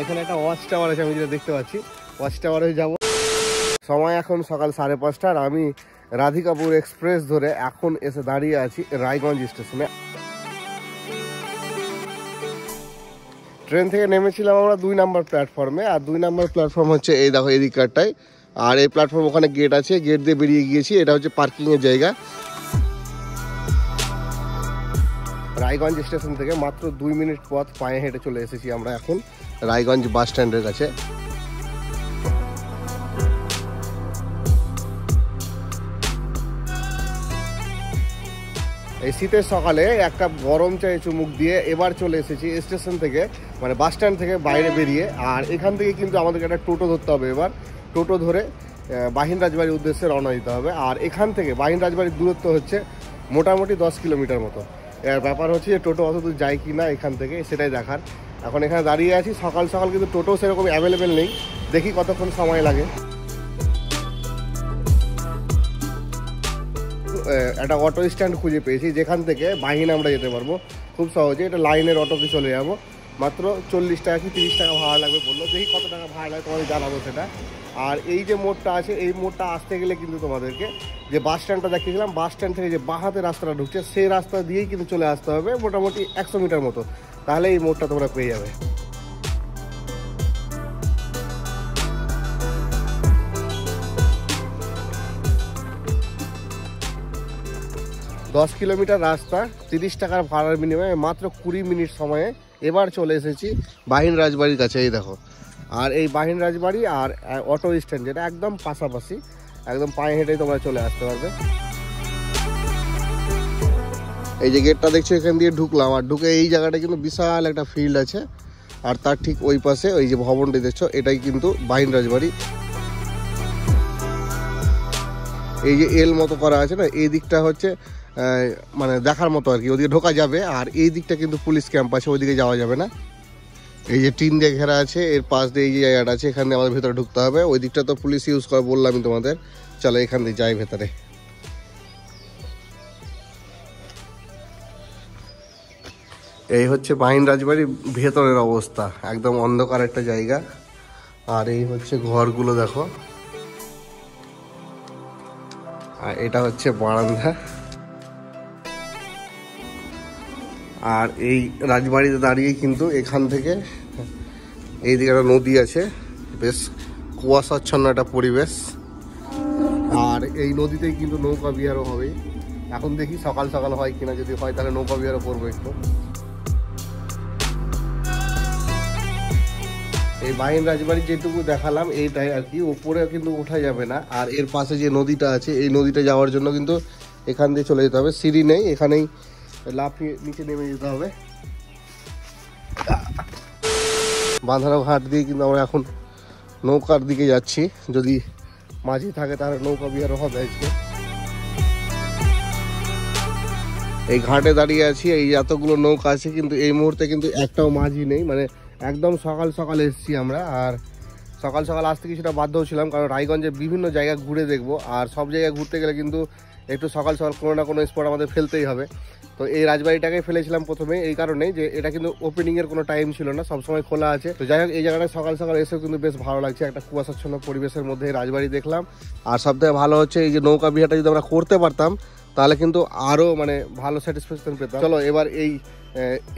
এখানে একটা watch tower আছে, আমি যেটা দেখতে পাচ্ছি ওয়াচ টাওয়ারে যাবো। সময় এখন সকাল 5:30 আর আমি রাধিকাপুর এক্সপ্রেস ধরে এখন এসে দাঁড়িয়ে আছি রায়গঞ্জ স্টেশনে। ট্রেন থেকে নেমেছিলাম আমরা 2 নম্বর প্ল্যাটফর্মে, আর 2 নম্বর প্ল্যাটফর্ম হচ্ছে এই দেখো এই দিকটায়। আর এই প্ল্যাটফর্ম ওখানে গেট আছে, গেট দিয়ে বেরিয়ে গিয়েছি। এটা হচ্ছে পার্কিংয়ের জায়গা। রায়গঞ্জ স্টেশন থেকে মাত্র 2 মিনিট পথ পায়ে হেঁটে চলে এসেছি আমরা এখন রায়গঞ্জ বাস স্ট্যান্ডের কাছে। এই শীতের সকালে একটা গরম চায়ে চুমুক দিয়ে এবার চলে এসেছি স্টেশন থেকে, মানে বাস স্ট্যান্ড থেকে বাইরে বেরিয়ে। আর এখান থেকে কিন্তু আমাদেরকে একটা টোটো ধরতে হবে। এবার টোটো ধরে বাহিন রাজবাড়ির উদ্দেশ্যে রওনা দিতে হবে। আর এখান থেকে বাহিন রাজবাড়ির দূরত্ব হচ্ছে মোটামুটি 10 কিলোমিটার মতো। এর ব্যাপার হচ্ছে যে টোটো অত দূর যায় কি না এখান থেকে, সেটাই দেখার। এখন এখানে দাঁড়িয়ে আছি, সকাল সকাল কিন্তু টোটো সেরকম অ্যাভেলেবেল নেই, দেখি কতক্ষণ সময় লাগে। একটা অটো স্ট্যান্ড খুঁজে পেয়েছি যেখান থেকে বাহিন আমরা যেতে পারবো খুব সহজে। এটা লাইনের অটোতে চলে যাবো, মাত্র 40 টাকা কি 30 টাকা ভাড়া লাগবে বললো। দেখি কত টাকা ভাড়া লাগে তোমাদের জানাবো সেটা। আর এই যে মোড়টা আছে, এই মোড়টা আসতে গেলে কিন্তু তোমাদেরকে যে বাস স্ট্যান্ডটা দেখিয়েছিলাম, বাস স্ট্যান্ড থেকে যে বাঁহাতে রাস্তাটা ঢুকছে সেই রাস্তা দিয়েই কিন্তু চলে আসতে হবে মোটামুটি 100 মিটার মতো, তাহলে এই মোড়টা তোমরা পেয়ে যাবে। 10 কিলোমিটার রাস্তা 30 টাকার ভাড়ার বিনিময়ে মাত্র 20 মিনিট সময়ে এবার চলে এসেছি বাহিন রাজবাড়ির কাছে। এই দেখো, আর এই বাহিন রাজবাড়ি আর অটো স্ট্যান্ড যেটা একদম পাশাপাশি, একদম পায়ে হেঁটেই তোমরা চলে আসতে পারবে। এই যে গেটটা দেখছো, এখান দিয়ে ঢুকলাম। আর ঢুকে এই জায়গাটা কিন্তু বিশাল একটা ফিল্ড আছে, আর তার ঠিক ওই পাশে ওই যে ভবনটি দেখছো, এটাই কিন্তু বাহিন রাজবাড়ি। এই যে এল মতো করা আছে না, এই দিকটা হচ্ছে মানে দেখার মতো আর কি, ওদিকে ঢোকা যাবে। আর এই দিকটা কিন্তু পুলিশ ক্যাম্প আছে, ওইদিকে যাওয়া যাবে না। এই যে টিন দিয়ে ঘেরা আছে, এর পাশ দিয়ে এই যে জায়গাটা আছে, এখানে আমাদের ভেতরে ঢুকতে হবে। ওই দিকটা তো পুলিশ ইউজ করে বললামই তোমাদের। চলো এখান দিয়ে যাই ভেতরে। এই হচ্ছে বাহিন রাজবাড়ির ভেতরের অবস্থা, একদম অন্ধকার একটা জায়গা। আর এই হচ্ছে ঘরগুলো দেখো, আর এটা হচ্ছে বারান্দা। আর এই রাজবাড়িতে দাঁড়িয়ে কিন্তু এখান থেকে এইদিকে একটা নদী আছে, বেশ কুয়াশাচ্ছন্ন একটা পরিবেশ। আর এই নদীতেই কিন্তু নৌকা বিহারও হবে। এখন দেখি সকাল সকাল হয় কিনা, যদি হয় তাহলে নৌকা বিহারও করবো একটু। এই বাহিন রাজবাড়ি যেটুকু দেখালাম এইটাই আর কি, উপরে কিন্তু ওঠা যাবে না। আর এর পাশে যে নদীটা আছে, এই নদীটা যাওয়ার জন্য কিন্তু এখান দিয়ে চলে যেতে হবে, সিঁড়ি নেই, এখানেই লাফিয়ে নিচে নেমে যেতে হবে। বাঁধানো ঘাট দিয়ে কিন্তু আমরা এখন নৌকার দিকে যাচ্ছি, যদি মাঝি থাকে তাহলে নৌকা বিহারও হবে আজকে। এই ঘাটে দাঁড়িয়ে আছি, এই এতগুলো নৌকা আছে, কিন্তু এই মুহূর্তে কিন্তু একটাও মাঝি নেই। মানে একদম সকাল সকাল এসেছি আমরা। আর সকাল সকাল আসতে কিছুটা বাধ্য ছিলাম, কারণ রায়গঞ্জে বিভিন্ন জায়গা ঘুরে দেখবো। আর সব জায়গায় ঘুরতে গেলে কিন্তু একটু সকাল সকাল কোনো না কোনো স্পট আমাদের ফেলতেই হবে। তো এই রাজবাড়িটাকে ফেলেছিলাম প্রথমে এই কারণেই যে এটা কিন্তু ওপেনিংয়ের কোনো টাইম ছিল না, সবসময় খোলা আছে। তো যাই হোক, এই জায়গাটা সকাল সকাল এসেও কিন্তু বেশ ভালো লাগছে, একটা কুয়াশাচ্ছন্ন পরিবেশের মধ্যে রাজবাড়ি দেখলাম। আর সবথেকে ভালো হচ্ছে এই যে নৌকা বিহারটা যদি আমরা করতে পারতাম তাহলে কিন্তু আরও মানে ভালো স্যাটিসফ্যাকশন পেতাম। চলো এবার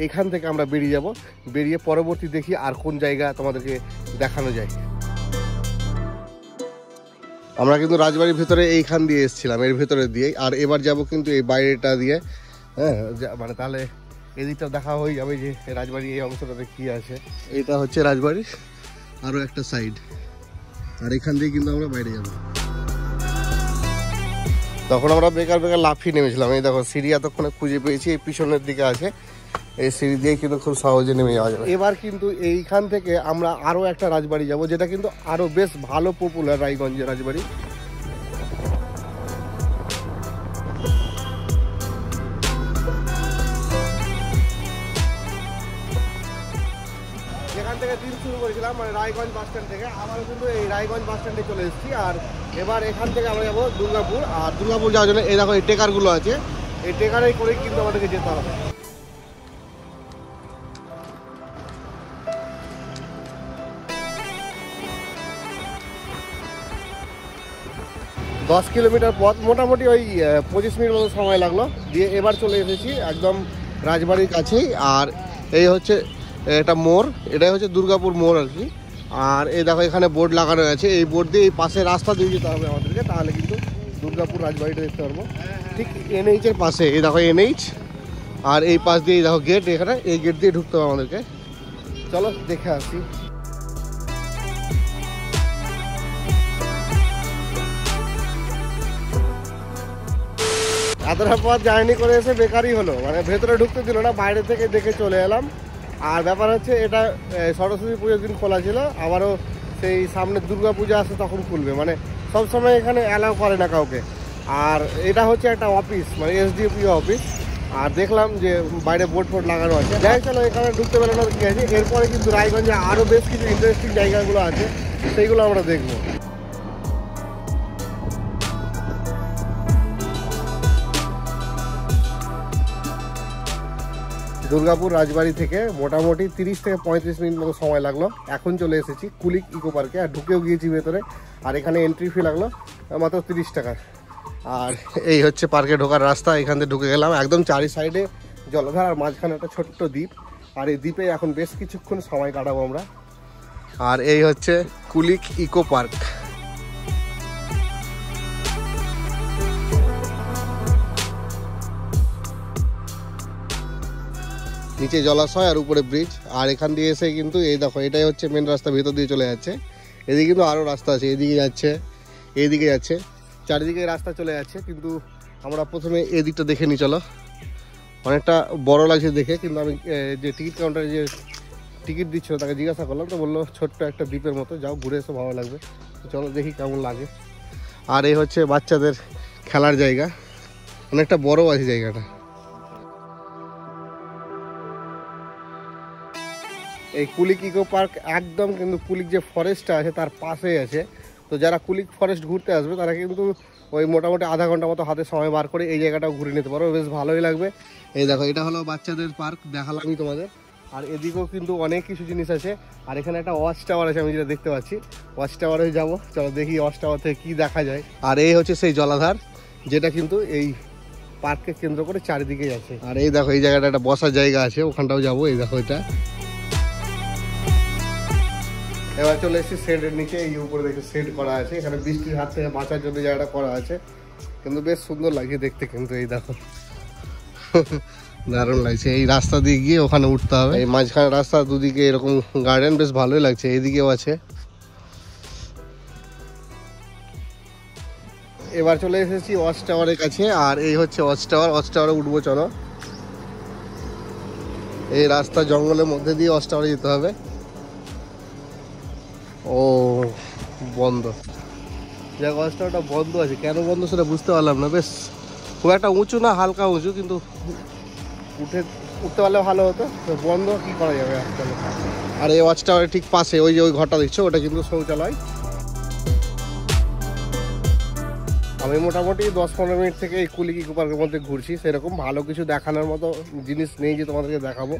এখান থেকে আমরা বেরিয়ে যাব, বেরিয়ে পরবর্তী দেখি আর কোন জায়গা তোমাদেরকে দেখানো যায়। আমরা কিন্তু রাজবাড়ির ভেতরে এইখান দিয়ে এসেছিলাম, এর ভেতরে দিয়ে। আর এবার যাব কিন্তু এই বাইরেটা দিয়ে, হ্যাঁ, মানে তাহলে এদিকটা দেখা হয়ে যাবে যে রাজবাড়ি এই অংশটাতে কি আছে। এটা হচ্ছে রাজবাড়ির আরও একটা সাইড, আর এখান দিয়ে কিন্তু আমরা বাইরে যাব। তখন আমরা বেকার লাফিয়ে নেমেছিলাম। এই দেখো সিঁড়ি এতক্ষণে খুঁজে পেয়েছি, এই পিছনের দিকে আছে, এই সিঁড়ি দিয়ে কিন্তু খুব সহজে নেমে যাওয়া যাবে। এবার কিন্তু এইখান থেকে আমরা আরও একটা রাজবাড়ি যাব, যেটা কিন্তু আরও বেশ ভালো পপুলার রায়গঞ্জের রাজবাড়ি। যেখান থেকে দিন শুরু করেছিলাম, মানে রায়গঞ্জ বাস স্ট্যান্ড থেকে, আবারও কিন্তু এই রায়গঞ্জ বাস স্ট্যান্ডে চলে এসেছি। আর এবার এখান থেকে আমরা যাবো দুর্গাপুর। আর দুর্গাপুর যাওয়ার জন্য এই দেখো এই টেকারগুলো আছে, এই টেকারেই করেই কিন্তু আমাদেরকে যেতে হবে। 10 কিলোমিটার পথ, মোটামুটি ওই 25 মিনিট মতো সময় লাগলো। দিয়ে এবার চলে এসেছি একদম রাজবাড়ির কাছেই। আর এই হচ্ছে এটা মোড়, এটাই হচ্ছে দুর্গাপুর মোড় আর কি। আর এই দেখো এখানে বোর্ড লাগানো আছে, এই বোর্ড দিয়ে এই পাশে রাস্তা দিয়ে যেতে হবে আমাদেরকে, তাহলে কিন্তু দুর্গাপুর রাজবাড়িটা দেখতে পারবো। ঠিক এনএইচের পাশে, এই দেখো এনএইচ, আর এই পাশ দিয়ে দেখো গেট, এখানে এই গেট দিয়ে ঢুকতে হবে আমাদেরকে। চলো দেখে আসি। এতটা পথ জার্নি করে এসে বেকারই হলো, মানে ভেতরে ঢুকতে দিল না, বাইরে থেকে দেখে চলে এলাম। আর ব্যাপার হচ্ছে এটা সরস্বতী পুজোর দিন খোলা ছিল, আবারও সেই সামনে দুর্গা পূজা আসে তখন খুলবে, মানে সবসময় এখানে অ্যালাউ করে না কাউকে। আর এটা হচ্ছে একটা অফিস, মানে এসডিপিও অফিস। আর দেখলাম যে বাইরে বোর্ড ফোর্ড লাগানো আছে, যাই চলো এখানে ঢুকতে বেরোনোর কি আছে। এরপরে কিন্তু রায়গঞ্জে আরও বেশ কিছু ইন্টারেস্টিং জায়গাগুলো আছে, সেইগুলো আমরা দেখবো। দুর্গাপুর রাজবাড়ি থেকে মোটামুটি 30 থেকে 35 মিনিট মতো সময় লাগলো। এখন চলে এসেছি কুলিক ইকো পার্কে, আর ঢুকেও গিয়েছি ভেতরে। আর এখানে এন্ট্রি ফি লাগলো মাত্র 30 টাকা। আর এই হচ্ছে পার্কে ঢোকার রাস্তা, এখান থেকে ঢুকে গেলাম। একদম চারি সাইডে জলধার, আর মাঝখানে একটা ছোট্ট দ্বীপ। আর এই দ্বীপে এখন বেশ কিছুক্ষণ সময় কাটাবো আমরা। আর এই হচ্ছে কুলিক ইকো পার্ক। নিচে জলাশয় আর উপরে ব্রিজ। আর এখান দিয়ে এসে কিন্তু এই দেখো এটাই হচ্ছে মেন রাস্তা, ভেতর দিয়ে চলে যাচ্ছে। এদিকে কিন্তু আরও রাস্তা আছে, এদিকে যাচ্ছে, এইদিকে যাচ্ছে, চারিদিকে রাস্তা চলে যাচ্ছে। কিন্তু আমরা প্রথমে এদিকটা দেখে নিই, চলো। অনেকটা বড় লাগছে দেখে, কিন্তু আমি যে টিকিট কাউন্টারে যে টিকিট দিচ্ছিল তাকে জিজ্ঞাসা করলাম, তো বললো ছোট্ট একটা দ্বীপের মতো, যাও ঘুরে এসে ভালো লাগবে। চলো দেখি কেমন লাগে। আর এই হচ্ছে বাচ্চাদের খেলার জায়গা, অনেকটা বড় আছে জায়গাটা। এই কুলিক ইকো পার্ক একদম কিন্তু কুলিক যে ফরেস্টটা আছে তার পাশেই আছে। তো যারা কুলিক ফরেস্ট ঘুরতে আসবে তারা কিন্তু ওই মোটামুটি আধা ঘন্টা মতো হাতে সময় বার করে এই জায়গাটাও ঘুরে নিতে পারো, বেশ ভালোই লাগবে। এই দেখো এটা হলো বাচ্চাদের পার্ক, দেখালামই তোমাদের। আর এদিকেও কিন্তু অনেক কিছু জিনিস আছে। আর এখানে একটা ওয়াচ টাওয়ার আছে, আমি যেটা দেখতে পাচ্ছি। ওয়াচ টাওয়ারে যাবো, চলো দেখি ওয়াচ টাওয়ার থেকে কী দেখা যায়। আর এই হচ্ছে সেই জলাধার, যেটা কিন্তু এই পার্ককে কেন্দ্র করে চারিদিকে আছে। আর এই দেখো এই জায়গাটা একটা বসার জায়গা আছে, ওখানটাও যাবো। এই দেখো এটা। এবার চলে এসেছি শেডের নিচে, এই উপরে দেখে শেড করা আছে, এখানে বৃষ্টির হাত থেকে বাঁচার জন্য জায়গাটা করা আছে। কিন্তু বেশ সুন্দর লাগছে দেখতে, কিন্তু এই দেখো দারুণ লাগছে। এই রাস্তা দিয়ে গিয়ে ওখানে উঠতে হবে, এই মাঝখানে রাস্তা, দুদিকে এরকম গার্ডেন, বেশ ভালোই লাগছে। এইদিকেও আছে। এবার চলে এসেছি ওয়াচ টাওয়ারের কাছে। আর এই হচ্ছে ওয়াচ টাওয়ার, ওয়াচ টাওয়ারে উঠবো, চলো। এই রাস্তা জঙ্গলের মধ্যে দিয়ে ওয়াচ টাওয়ারে যেতে হবে। ও বন্ধ, যাক ওয়াচ টাওয়ারটা বন্ধ আছে, কেন বন্ধ সেটা বুঝতে পারলাম না। বেশ খুব একটা উঁচু না, হালকা উঁচু, কিন্তু উঠতে পারলে ভালো হতো। বন্ধ, কি করা যাবে আজকাল। আর এই ওয়াচ টাওয়ারের ঠিক পাশে ওই যে ওই ঘরটা দেখছো, ওটা কিন্তু শৌচালয়। আমি মোটামুটি 10-15 মিনিট থেকে এই কুলিক ইকো পার্কের মধ্যে ঘুরছি, সেরকম ভালো কিছু দেখানোর মতো জিনিস নেই যে তোমাদেরকে দেখাবো।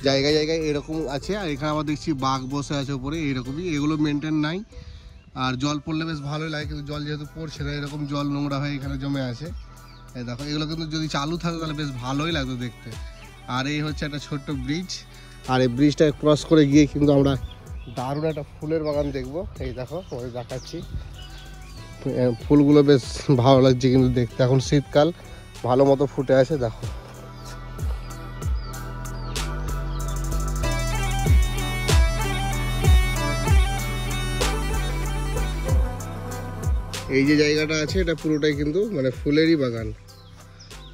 জায়গায় জায়গায় এরকম আছে। আর এখানে আবার দেখছি বাঘ বসে আছে উপরে, এইরকমই, এগুলো মেনটেন নাই। আর জল পড়লে বেশ ভালোই লাগে, কিন্তু জল যেহেতু পড়ছে না, এরকম জল নোংরা হয়ে এখানে জমে আছে। এই দেখো এগুলো কিন্তু যদি চালু থাকে তাহলে বেশ ভালোই লাগতো দেখতে। আর এই হচ্ছে একটা ছোট্ট ব্রিজ। আর এই ব্রিজটা ক্রস করে গিয়ে কিন্তু আমরা দারুণ একটা ফুলের বাগান দেখবো। এই দেখো ওই দেখাচ্ছি, ফুলগুলো বেশ ভালো লাগছে কিন্তু দেখতে। এখন শীতকাল, ভালো মতো ফুটে আছে, দেখো। এই যে জায়গাটা আছে এটা পুরোটাই কিন্তু মানে ফুলেরই বাগান,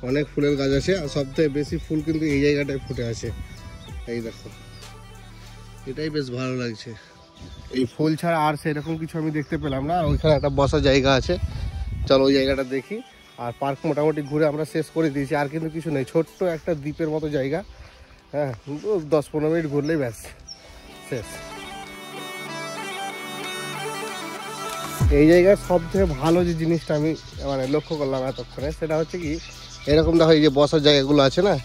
অনেক ফুলের গাছ আছে। আর সবথেকে বেশি ফুল কিন্তু এই জায়গাটায় ফুটে আছে, এই দেখো। এটাই বেশ ভালো লাগছে। এই ফুল ছাড়া আর সেরকম কিছু আমি দেখতে পেলাম না। আর ওইখানে একটা বসার জায়গা আছে, চলো ওই জায়গাটা দেখি। আর পার্ক মোটামুটি ঘুরে আমরা শেষ করে দিয়েছি, আর কিন্তু কিছু নেই, ছোট্ট একটা দ্বীপের মতো জায়গা। হ্যাঁ, 10-15 মিনিট ঘুরলেই ব্যাস শেষ। এই জায়গার সবথেকে ভালো যে জিনিসটা আমি মানে লক্ষ্য করলাম এতক্ষণে, সেটা হচ্ছে কি, এরকম দেখো এই যে বসার জায়গাগুলো আছে না,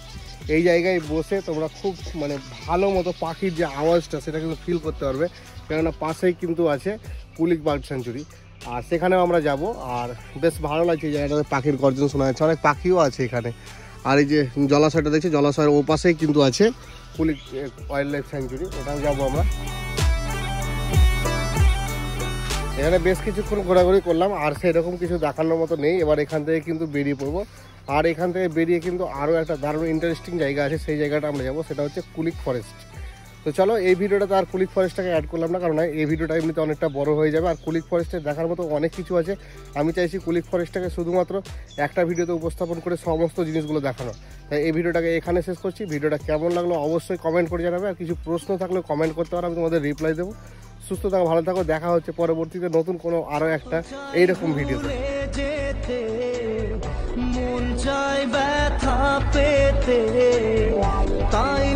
এই জায়গায় বসে তোমরা খুব মানে ভালো মতো পাখির যে আওয়াজটা সেটা কিন্তু ফিল করতে পারবে। কেননা পাশেই কিন্তু আছে কুলিক বার্ড স্যাঞ্চুরি। আর সেখানেও আমরা যাব। আর বেশ ভালো লাগছে এই জায়গাটাতে, পাখির গর্জন শোনা যাচ্ছে, অনেক পাখিও আছে এখানে। আর এই যে জলাশয়টা দেখছি, জলাশয়ের ওপাশেই কিন্তু আছে কুলিক ওয়াইল্ড লাইফ স্যাংচুরি, ওটাও যাবো আমরা। এখানে বেশ কিছুক্ষণ ঘোরাঘুরি করলাম, আর সেরকম কিছু দেখানোর মতো নেই। এবার এখান থেকে কিন্তু বেরিয়ে পড়বো। আর এখান থেকে বেরিয়ে কিন্তু আরও একটা দারুণ ইন্টারেস্টিং জায়গা আছে, সেই জায়গাটা আমরা যাবো, সেটা হচ্ছে কুলিক ফরেস্ট। তো চলো, এই ভিডিওটাতে আর কুলিক ফরেস্টটাকে অ্যাড করলাম না, কারণ এই ভিডিওটা এমনিতে অনেকটা বড় হয়ে যাবে। আর কুলিক ফরেস্টে দেখার মতো অনেক কিছু আছে। আমি চাইছি কুলিক ফরেস্টটাকে শুধুমাত্র একটা ভিডিওতে উপস্থাপন করে সমস্ত জিনিসগুলো দেখানো। তাই এই ভিডিওটাকে এখানে শেষ করছি। ভিডিওটা কেমন লাগলো অবশ্যই কমেন্ট করে জানাবে, আর কিছু প্রশ্ন থাকলে কমেন্ট করতে পারো, আমি তোমাদের রিপ্লাই দেবো। সুস্থ থাকো, ভালো থাকো, দেখা হচ্ছে পরবর্তীতে নতুন কোনো আরও একটা এইরকম ভিডিওতে। মন চায় ব্যথা পেতে, তাই